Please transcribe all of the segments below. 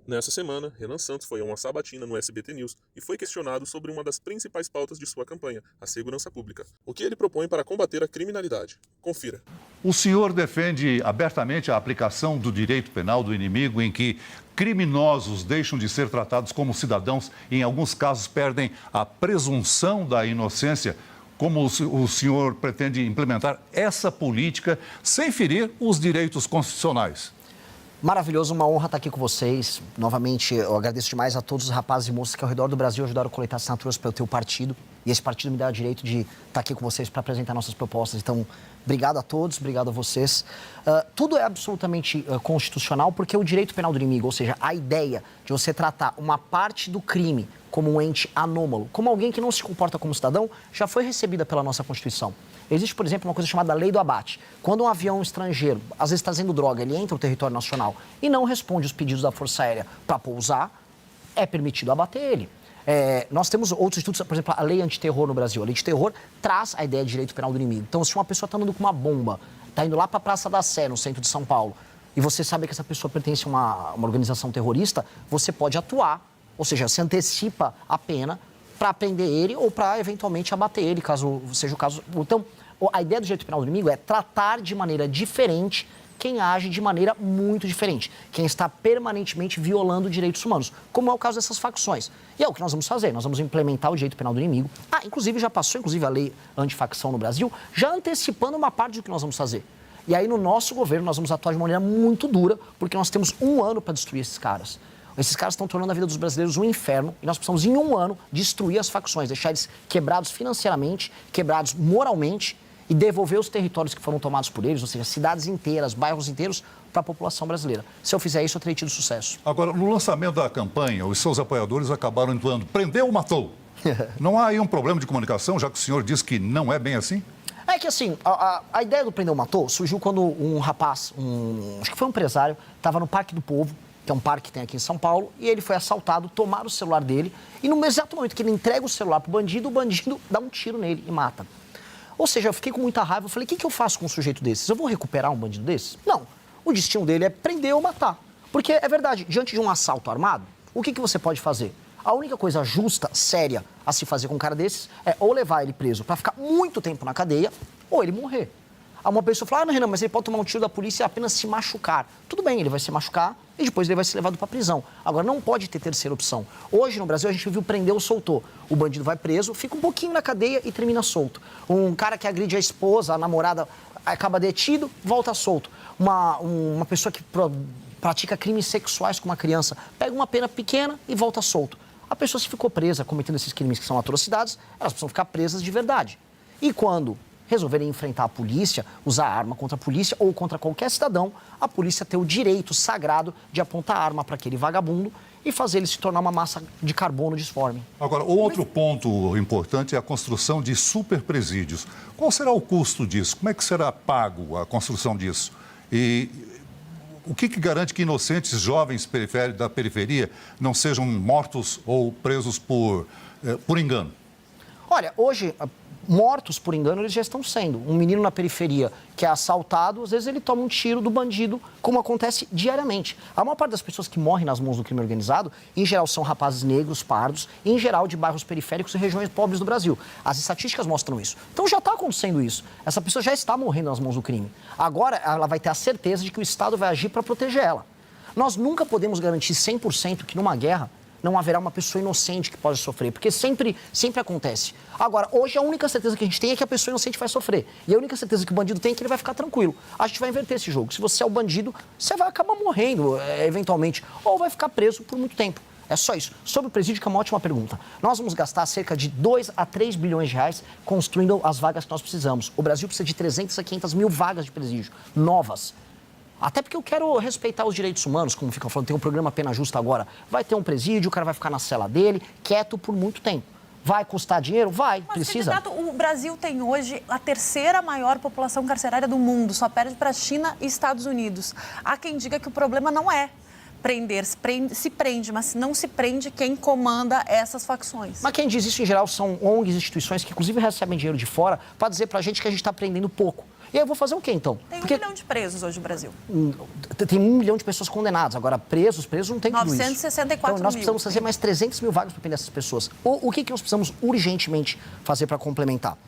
Nessa semana, Renan Santos foi a uma sabatina no SBT News e foi questionado sobre uma das principais pautas de sua campanha, a segurança pública. O que ele propõe para combater a criminalidade? Confira. O senhor defende abertamente a aplicação do direito penal do inimigo, em que criminosos deixam de ser tratados como cidadãos e, em alguns casos, perdem a presunção da inocência. Como o senhor pretende implementar essa política sem ferir os direitos constitucionais? Maravilhoso, uma honra estar aqui com vocês. Novamente, eu agradeço demais a todos os rapazes e moças que ao redor do Brasil ajudaram a coletar assinaturas para o teu partido. E esse partido me dá o direito de estar aqui com vocês para apresentar nossas propostas. Então, obrigado a todos, obrigado a vocês. Tudo é absolutamente constitucional porque o direito penal do inimigo, ou seja, a ideia de você tratar uma parte do crime como um ente anômalo, como alguém que não se comporta como cidadão, já foi recebida pela nossa Constituição. Existe, por exemplo, uma coisa chamada lei do abate. Quando um avião estrangeiro, às vezes trazendo droga, ele entra no território nacional e não responde os pedidos da Força Aérea para pousar, é permitido abater ele. Nós temos outros institutos, por exemplo, a lei antiterror no Brasil. A lei antiterror traz a ideia de direito penal do inimigo. Então, se uma pessoa está andando com uma bomba, está indo lá para a Praça da Sé, no centro de São Paulo, e você sabe que essa pessoa pertence a uma organização terrorista, você pode atuar, ou seja, se antecipa a pena para prender ele ou para, eventualmente, abater ele, caso seja o caso. Então, a ideia do direito penal do inimigo é tratar de maneira diferente quem age de maneira muito diferente, quem está permanentemente violando direitos humanos, como é o caso dessas facções. E é o que nós vamos fazer, nós vamos implementar o direito penal do inimigo. Inclusive já passou, a lei antifacção no Brasil, já antecipando uma parte do que nós vamos fazer. E aí no nosso governo nós vamos atuar de maneira muito dura, porque nós temos 1 ano para destruir esses caras. Esses caras estão tornando a vida dos brasileiros um inferno e nós precisamos, em 1 ano, destruir as facções, deixar eles quebrados financeiramente, quebrados moralmente e devolver os territórios que foram tomados por eles, ou seja, cidades inteiras, bairros inteiros, para a população brasileira. Se eu fizer isso, eu terei tido sucesso. Agora, no lançamento da campanha, os seus apoiadores acabaram entoando: prendeu ou matou? Não há aí um problema de comunicação, já que o senhor diz que não é bem assim? É que assim, a ideia do prendeu ou matou surgiu quando um rapaz, acho que foi um empresário, estava no Parque do Povo, que é um parque que tem aqui em São Paulo, e ele foi assaltado, tomaram o celular dele, e no exato momento que ele entrega o celular pro bandido, o bandido dá um tiro nele e mata. Ou seja, eu fiquei com muita raiva, eu falei, o que eu faço com um sujeito desses? Eu vou recuperar um bandido desses? Não. O destino dele é prender ou matar. Porque é verdade, diante de um assalto armado, o que você pode fazer? A única coisa justa, séria, a se fazer com um cara desses é ou levar ele preso para ficar muito tempo na cadeia, ou ele morrer. Uma pessoa fala, não, Renan, mas ele pode tomar um tiro da polícia e apenas se machucar. Tudo bem, ele vai se machucar e depois ele vai ser levado para prisão. Agora, não pode ter terceira opção. Hoje, no Brasil, a gente viu prender ou soltou. O bandido vai preso, fica um pouquinho na cadeia e termina solto. Um cara que agride a esposa, a namorada, acaba detido, volta solto. Uma pessoa que pratica crimes sexuais com uma criança, pega uma pena pequena e volta solto. A pessoa, se ficou presa cometendo esses crimes que são atrocidades, elas precisam ficar presas de verdade. E quando resolverem enfrentar a polícia, usar arma contra a polícia ou contra qualquer cidadão, a polícia tem o direito sagrado de apontar a arma para aquele vagabundo e fazer ele se tornar uma massa de carbono disforme. Agora, outro ponto importante é a construção de superpresídios. Qual será o custo disso? Como é que será pago a construção disso? E o que garante que inocentes jovens da periferia não sejam mortos ou presos por engano? Olha, hoje, mortos por engano, eles já estão sendo. Um menino na periferia que é assaltado, às vezes ele toma um tiro do bandido, como acontece diariamente. A maior parte das pessoas que morrem nas mãos do crime organizado, em geral, são rapazes negros, pardos, e, em geral, de bairros periféricos e regiões pobres do Brasil. As estatísticas mostram isso. Então, já está acontecendo isso. Essa pessoa já está morrendo nas mãos do crime. Agora, ela vai ter a certeza de que o Estado vai agir para proteger ela. Nós nunca podemos garantir 100% que, numa guerra, não haverá uma pessoa inocente que pode sofrer, porque sempre acontece. Agora, hoje a única certeza que a gente tem é que a pessoa inocente vai sofrer. E a única certeza que o bandido tem é que ele vai ficar tranquilo. A gente vai inverter esse jogo. Se você é o bandido, você vai acabar morrendo, eventualmente, ou vai ficar preso por muito tempo. É só isso. Sobre o presídio, que é uma ótima pergunta. Nós vamos gastar cerca de 2 a 3 bilhões de reais construindo as vagas que nós precisamos. O Brasil precisa de 300 a 500 mil vagas de presídio, novas. Até porque eu quero respeitar os direitos humanos, como fica falando, tem um programa Pena Justa agora. Vai ter um presídio, o cara vai ficar na cela dele, quieto por muito tempo. Vai custar dinheiro? Vai, mas, precisa. Candidato, o Brasil tem hoje a 3ª maior população carcerária do mundo, só perde para a China e Estados Unidos. Há quem diga que o problema não é prender, se prende, mas não se prende quem comanda essas facções. Mas quem diz isso, em geral, são ONGs, instituições que, inclusive, recebem dinheiro de fora para dizer para a gente que a gente está prendendo pouco. E aí eu vou fazer o quê, então? Tem 1 milhão de presos hoje no Brasil. Tem 1 milhão de pessoas condenadas. Agora, presos não tem tudo isso. 964 então, nós mil. precisamos fazer mais 300 mil vagas para prender essas pessoas. O que nós precisamos urgentemente fazer para complementar?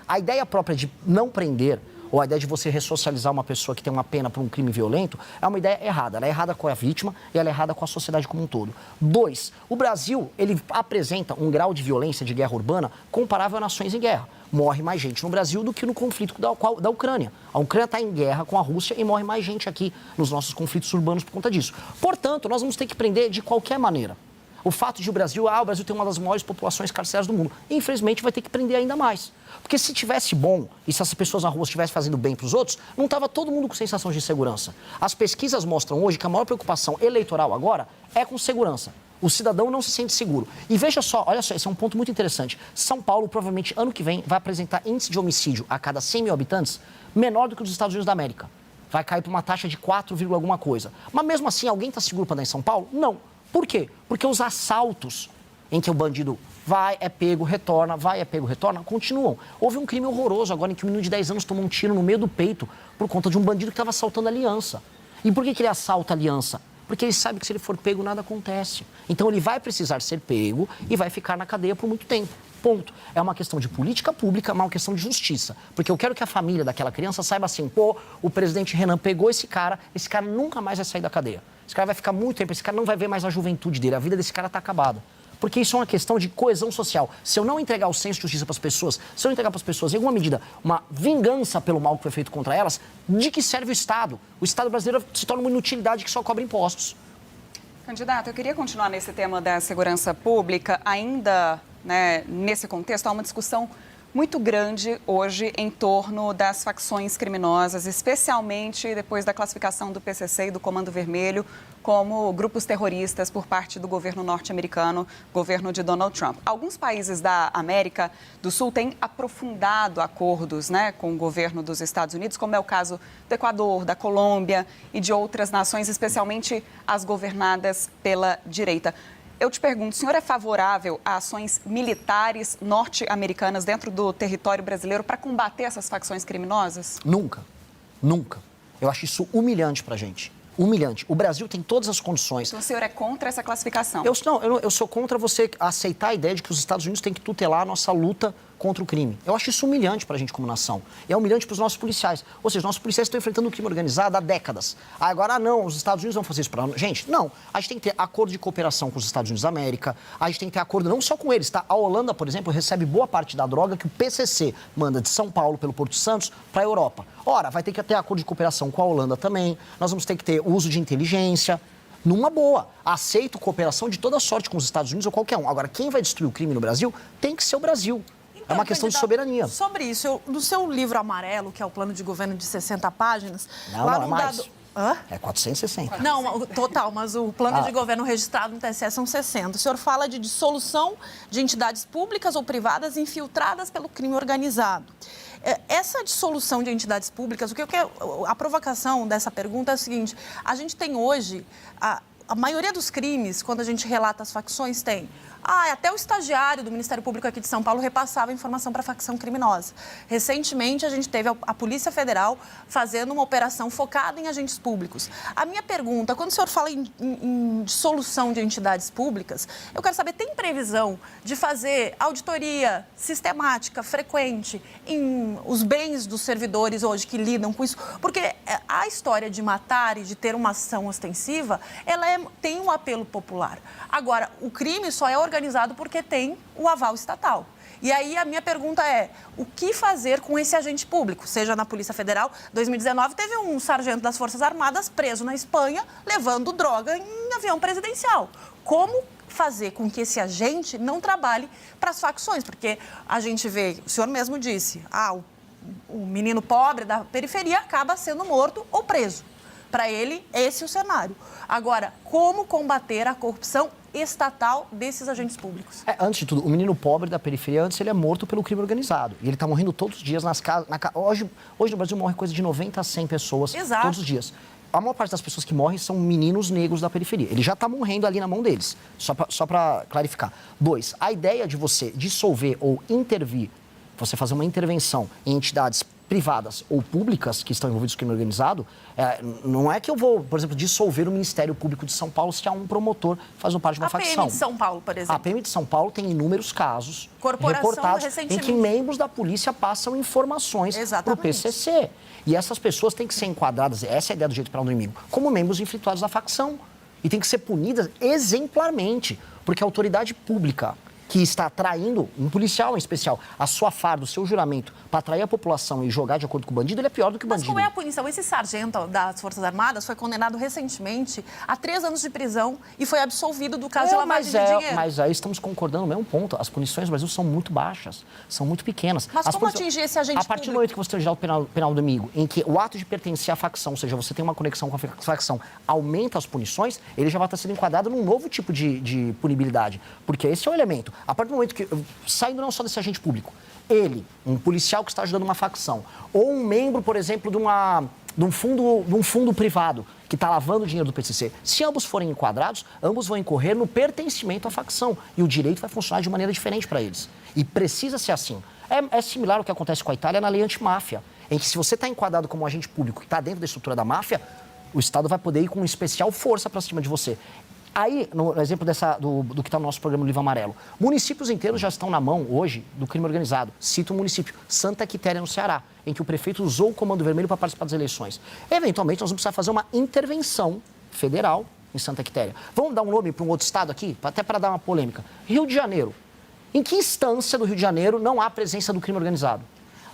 A ideia própria de não prender, ou a ideia de você ressocializar uma pessoa que tem uma pena por um crime violento, é uma ideia errada. Ela é errada com a vítima e ela é errada com a sociedade como um todo. 2, o Brasil, ele apresenta um grau de violência de guerra urbana comparável a nações em guerra. Morre mais gente no Brasil do que no conflito da Ucrânia. A Ucrânia está em guerra com a Rússia e morre mais gente aqui nos nossos conflitos urbanos por conta disso. Portanto, nós vamos ter que prender de qualquer maneira. O fato de o Brasil tem uma das maiores populações carcerárias do mundo. Infelizmente, vai ter que prender ainda mais. Porque se tivesse bom e se as pessoas na rua estivessem fazendo bem para os outros, não estava todo mundo com sensação de segurança. As pesquisas mostram hoje que a maior preocupação eleitoral agora é com segurança. O cidadão não se sente seguro. E veja só, olha só, esse é um ponto muito interessante. São Paulo, provavelmente, ano que vem, vai apresentar índice de homicídio a cada 100 mil habitantes menor do que os Estados Unidos da América. Vai cair para uma taxa de 4, alguma coisa. Mas mesmo assim, alguém está seguro para andar em São Paulo? Não. Por quê? Porque os assaltos em que o bandido vai, é pego, retorna, continuam. Houve um crime horroroso agora em que um menino de 10 anos tomou um tiro no meio do peito por conta de um bandido que estava assaltando a aliança. E por que ele assalta a aliança? Porque ele sabe que se ele for pego, nada acontece. Então ele vai precisar ser pego e vai ficar na cadeia por muito tempo. Ponto. É uma questão de política pública, mas uma questão de justiça. Porque eu quero que a família daquela criança saiba assim, o presidente Renan pegou esse cara nunca mais vai sair da cadeia. Esse cara vai ficar muito tempo, esse cara não vai ver mais a juventude dele, a vida desse cara está acabada. Porque isso é uma questão de coesão social. Se eu não entregar o senso de justiça para as pessoas, se eu não entregar para as pessoas, em alguma medida, uma vingança pelo mal que foi feito contra elas, de que serve o Estado? O Estado brasileiro se torna uma inutilidade que só cobra impostos. Candidato, eu queria continuar nesse tema da segurança pública. Ainda, nesse contexto, há uma discussão muito grande hoje em torno das facções criminosas, especialmente depois da classificação do PCC e do Comando Vermelho como grupos terroristas por parte do governo norte-americano, governo de Donald Trump. Alguns países da América do Sul têm aprofundado acordos com o governo dos Estados Unidos, como é o caso do Equador, da Colômbia e de outras nações, especialmente as governadas pela direita. Eu te pergunto, o senhor é favorável a ações militares norte-americanas dentro do território brasileiro para combater essas facções criminosas? Nunca. Eu acho isso humilhante para a gente. Humilhante. O Brasil tem todas as condições. Então o senhor é contra essa classificação? Eu sou contra você aceitar a ideia de que os Estados Unidos têm que tutelar a nossa luta contra o crime. Eu acho isso humilhante para a gente como nação. E é humilhante para os nossos policiais. Ou seja, nossos policiais estão enfrentando o crime organizado há décadas. Agora, não, os Estados Unidos vão fazer isso para nós. Gente, não. A gente tem que ter acordo de cooperação com os Estados Unidos da América. A gente tem que ter acordo não só com eles, tá? A Holanda, por exemplo, recebe boa parte da droga que o PCC manda de São Paulo, pelo Porto Santos, para a Europa. Ora, vai ter que ter acordo de cooperação com a Holanda também. Nós vamos ter que ter uso de inteligência. Numa boa. Aceito cooperação de toda sorte com os Estados Unidos ou qualquer um. Agora, quem vai destruir o crime no Brasil tem que ser o Brasil. É uma questão de soberania. Sobre isso, no seu livro amarelo, que é o plano de governo de 60 páginas... Não, lá não é mais. Hã? É 460. Não, total, mas o plano de governo registrado no TSE são 60. O senhor fala de dissolução de entidades públicas ou privadas infiltradas pelo crime organizado. Essa dissolução de entidades públicas, a provocação dessa pergunta é a seguinte: a gente tem hoje, a maioria dos crimes, quando a gente relata as facções, tem... até o estagiário do Ministério Público aqui de São Paulo repassava informação para a facção criminosa. Recentemente, a gente teve a Polícia Federal fazendo uma operação focada em agentes públicos. A minha pergunta, quando o senhor fala em dissolução de entidades públicas, eu quero saber, tem previsão de fazer auditoria sistemática, frequente, em os bens dos servidores hoje que lidam com isso? Porque a história de matar e de ter uma ação ostensiva, ela tem um apelo popular. Agora, o crime só é organizado porque tem o aval estatal. E aí a minha pergunta é, o que fazer com esse agente público? Seja na Polícia Federal, 2019 teve um sargento das Forças Armadas preso na Espanha levando droga em avião presidencial. Como fazer com que esse agente não trabalhe para as facções? Porque a gente vê, o senhor mesmo disse, o menino pobre da periferia acaba sendo morto ou preso. Para ele, esse é o cenário. Agora, como combater a corrupção estatal desses agentes públicos? Antes de tudo, o menino pobre da periferia, antes ele é morto pelo crime organizado. E ele está morrendo todos os dias nas casas. Hoje no Brasil morre coisa de 90 a 100 pessoas. Exato. Todos os dias. A maior parte das pessoas que morrem são meninos negros da periferia. Ele já está morrendo ali na mão deles. Só para clarificar. 2, a ideia de você dissolver ou intervir, você fazer uma intervenção em entidades privadas ou públicas que estão envolvidas no crime organizado, não é que eu vou, por exemplo, dissolver o Ministério Público de São Paulo se há um promotor fazendo parte de uma facção. A PM de São Paulo, por exemplo. A PM de São Paulo tem inúmeros casos reportados em que recentemente. membros da polícia passam informações para o PCC. E essas pessoas têm que ser enquadradas, essa é a ideia do direito penal do inimigo, como membros infiltrados da facção. E tem que ser punidas exemplarmente, porque a autoridade pública que está traindo, um policial em especial, a sua farda, o seu juramento, para atrair a população e jogar de acordo com o bandido, ele é pior do que o bandido. Mas qual é a punição? Esse sargento das Forças Armadas foi condenado recentemente a 3 anos de prisão e foi absolvido do caso de lavagem de dinheiro. Mas aí estamos concordando no mesmo ponto. As punições no Brasil são muito baixas, são muito pequenas. Mas como atingir esse agente público? A partir do momento que você tem o direito penal do inimigo, em que o ato de pertencer à facção, ou seja, você tem uma conexão com a facção, aumenta as punições, ele já vai estar sendo enquadrado num novo tipo de punibilidade. Porque esse é o elemento. A partir do momento que, saindo não só desse agente público, ele, um policial que está ajudando uma facção, ou um membro, por exemplo, de um fundo privado que está lavando o dinheiro do PCC, se ambos forem enquadrados, ambos vão incorrer no pertencimento à facção. E o direito vai funcionar de maneira diferente para eles. E precisa ser assim. É similar ao que acontece com a Itália na lei antimáfia, em que se você está enquadrado como um agente público que está dentro da estrutura da máfia, o Estado vai poder ir com especial força para cima de você. Aí, no exemplo do que está no nosso programa Livro Amarelo, municípios inteiros já estão na mão hoje do crime organizado. Cito um município, Santa Quitéria, no Ceará, em que o prefeito usou o Comando Vermelho para participar das eleições. Eventualmente, nós vamos precisar fazer uma intervenção federal em Santa Quitéria. Vamos dar um nome para um outro estado aqui, até para dar uma polêmica. Rio de Janeiro. Em que instância do Rio de Janeiro não há presença do crime organizado?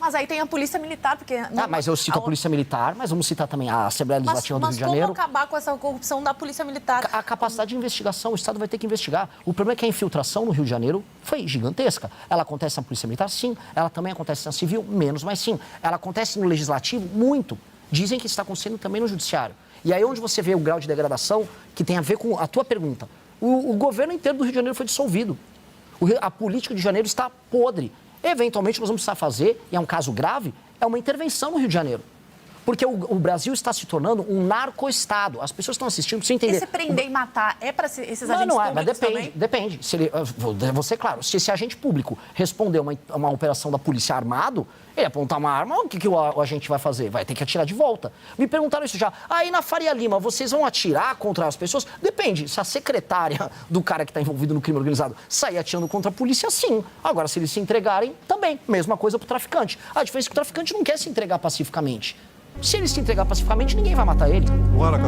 Mas aí tem a Polícia Militar, porque... mas eu cito a Polícia Militar, mas vamos citar também a Assembleia Legislativa do Rio de Janeiro. Mas como acabar com essa corrupção da Polícia Militar? A capacidade de investigação, o Estado vai ter que investigar. O problema é que a infiltração no Rio de Janeiro foi gigantesca. Ela acontece na Polícia Militar, sim. Ela também acontece na Civil, menos, mas sim. Ela acontece no Legislativo, muito. Dizem que está acontecendo também no Judiciário. E aí onde você vê o grau de degradação que tem a ver com a tua pergunta. O governo inteiro do Rio de Janeiro foi dissolvido. A política de Janeiro está podre. Eventualmente, nós vamos precisar fazer, e é um caso grave, é uma intervenção no Rio de Janeiro. Porque o Brasil está se tornando um narco-estado. As pessoas estão assistindo, você entender. Esse prender e matar é para esses agentes não é, públicos mas também? depende. Se ele, vou ser claro, se esse agente público responder uma operação da polícia armado, ele apontar uma arma, o que o agente vai fazer? Vai ter que atirar de volta. Me perguntaram isso já. Aí na Faria Lima, vocês vão atirar contra as pessoas? Depende. Se a secretária do cara que está envolvido no crime organizado sair atirando contra a polícia, sim. Agora, se eles se entregarem, também. Mesma coisa para o traficante. A diferença é que o traficante não quer se entregar pacificamente. Se ele se entregar pacificamente, ninguém vai matar ele.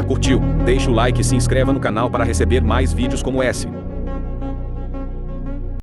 Curtiu? Deixa o like e se inscreva no canal para receber mais vídeos como esse.